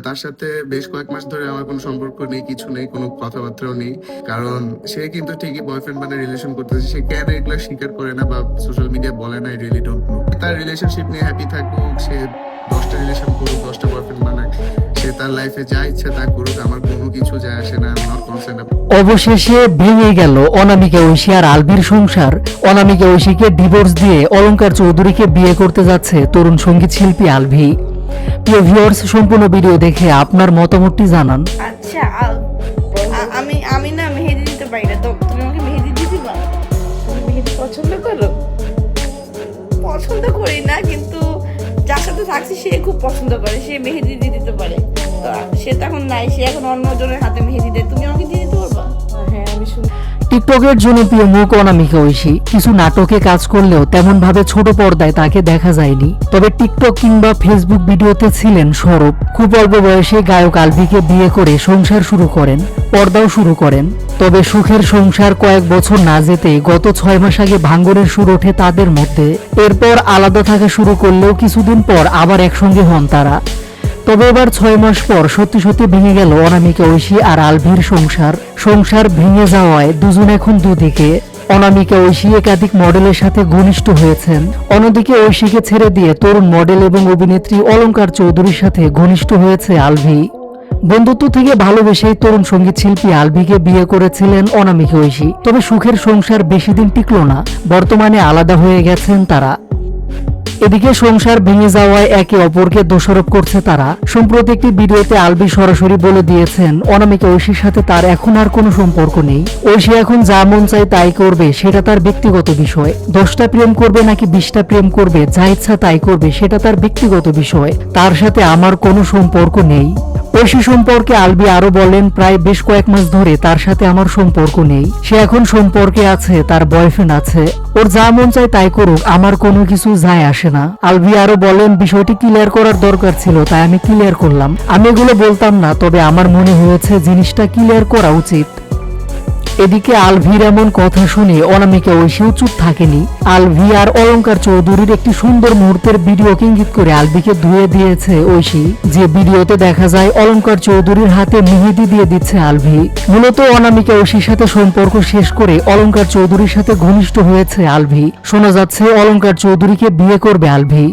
তার সাথে বেশ কয়েক মাস ধরে আমার কোনো সম্পর্ক নেই, কিছু নেই, কোনো কথাবার্তাও নেই। কারণ সে কিন্তু ঠিকই বয়ফ্রেন্ড মানে রিলেশন করতেছে, সে কেন এগুলো স্বীকার করে না বা সোশ্যাল মিডিয়া বলে না, রিয়েলি ডোন্ট নো। তার রিলেশনশিপ নিয়ে হ্যাপি থাকুক, সে 10টা রিলেশন করুক, 10টা বয়ফ্রেন্ড বানাক, সে তার লাইফে যা ইচ্ছা তা করুক, আমার কোনো কিছু যায় আসে না, নট কনসার্ন। অবশেষে ভেঙে গেল অনামিকা ঐশী আর আলভির সংসার। অনামিকা ঐশীকে ডিভোর্স দিয়ে অলঙ্কার চৌধুরীকে বিয়ে করতে যাচ্ছে তরুণ সঙ্গীত শিল্পী আলভি। প্রিয় ভিউয়ার্স, সম্পূর্ণ ভিডিও দেখে আপনার মতামতটি জানান। আচ্ছা, আমি আমি না মেহেদি দিতে পারি না, তো তুমি আমাকে মেহেদি দিয়ে দিবা? তুমি মেহেদি পছন্দ করো? পছন্দ করি না, কিন্তু যার সাথে থাকছি সে খুব পছন্দ করে, সে মেহেদি দিয়ে দিতে পারে। তো সে তো এখন নাই, সে এখন অন্যজনের হাতে মেহেদি দেয়, তুমি আমাকে দিয়ে দিতে পারবা? হ্যাঁ, আমি শুনি। টিকটকের জনপ্রিয় মুখ অনামিকা ঐশী কিছু নাটকে কাজ করলেও তেমন ভাবে ছোট পর্দায় তাকে দেখা যায়নি। তবে টিকটক কিংবা ফেসবুক ভিডিওতে ছিলেন সরব। খুব অল্প বয়সে গায়ক আলভিকে বিয়ে করে সংসার শুরু করেন, পর্দাও শুরু করেন। তবে সুখের সংসার কয়েক বছর না যেতে গত 6 মাস আগে ভাঙ্গনের সুর ওঠে তাদের মধ্যে। এরপর আলাদা থাকা শুরু করলেও কিছুদিন পর আবার একসঙ্গে হন তারা। তবে এবার 6 মাস পর সত্যি সত্যি ভেঙে গেল অনামিকা ঐশী আর আলভির সংসার ভেঙে যাওয়ায় দুজন এখন দুদিকে। অনামিকা ঐশী একাধিক মডেলের সাথে ঘনিষ্ঠ হয়েছেন, অন্যদিকে ঐশীকে ছেড়ে দিয়ে তরুণ মডেল এবং অভিনেত্রী অলঙ্কার চৌধুরীর সাথে ঘনিষ্ঠ হয়েছে আলভি। বন্ধুত্ব থেকে ভালোবেসেই তরুণ সঙ্গীত শিল্পী আলভিকে বিয়ে করেছিলেন অনামিকা ঐশী। তবে সুখের সংসার বেশি দিন টিকল না, বর্তমানে আলাদা হয়ে গেছেন তারা। এদিকে সংসার ভেঙে যাওয়ায় একে অপরকে দোষারোপ করছে তারা। সম্প্রতি একটি ভিডিওতে আলভি সরাসরি বলে দিয়েছেন অনামিকা ঐশীর সাথে তার এখন আর কোনো সম্পর্ক নেই। ঐশী এখন যা মন চায় তাই করবে, সেটা তার ব্যক্তিগত বিষয়। 10টা প্রেম করবে নাকি 20টা প্রেম করবে, যা ইচ্ছা তাই করবে, সেটা তার ব্যক্তিগত বিষয়। তার সাথে আমার কোনো সম্পর্ক নেই। ঐশী সম্পর্কে আলভি আরো বলেন, প্রায় বেশ কয়েক মাস ধরে তার সাথে আমার সম্পর্ক নেই। সে এখন সম্পর্কে আছে, তার বয়ফ্রেন্ড আছে, ওর যা মন চায় তাই করুক, আমার কোনো কিছু যায় আসে না। আলভি আরো বলেন, বিষয়টি ক্লিয়ার করার দরকার ছিল, তাই আমি ক্লিয়ার করলাম। আমি এগুলো বলতাম না, তবে আমার মনে হয়েছে জিনিসটা ক্লিয়ার করা উচিত। এদিকে আলভির এমন কথা শুনে অনামিকা ঐশীও চুপ থাকেনি। আলভি আর অলঙ্কার চৌধুরীর একটি সুন্দর মুহূর্তের ভিডিওকে ইঙ্গিত করে আলভিকে ধুয়ে দিয়েছে ঐশী, যে ভিডিওতে দেখা যায় অলঙ্কার চৌধুরীর হাতে মেহেদি দিয়ে দিচ্ছে আলভি। মূলত অনামিকা ঐশীর সাথে সম্পর্ক শেষ করে অলঙ্কার চৌধুরীর সাথে ঘনিষ্ঠ হয়েছে আলভি। শোনা যাচ্ছে অলঙ্কার চৌধুরীকে বিয়ে করবে আলভি।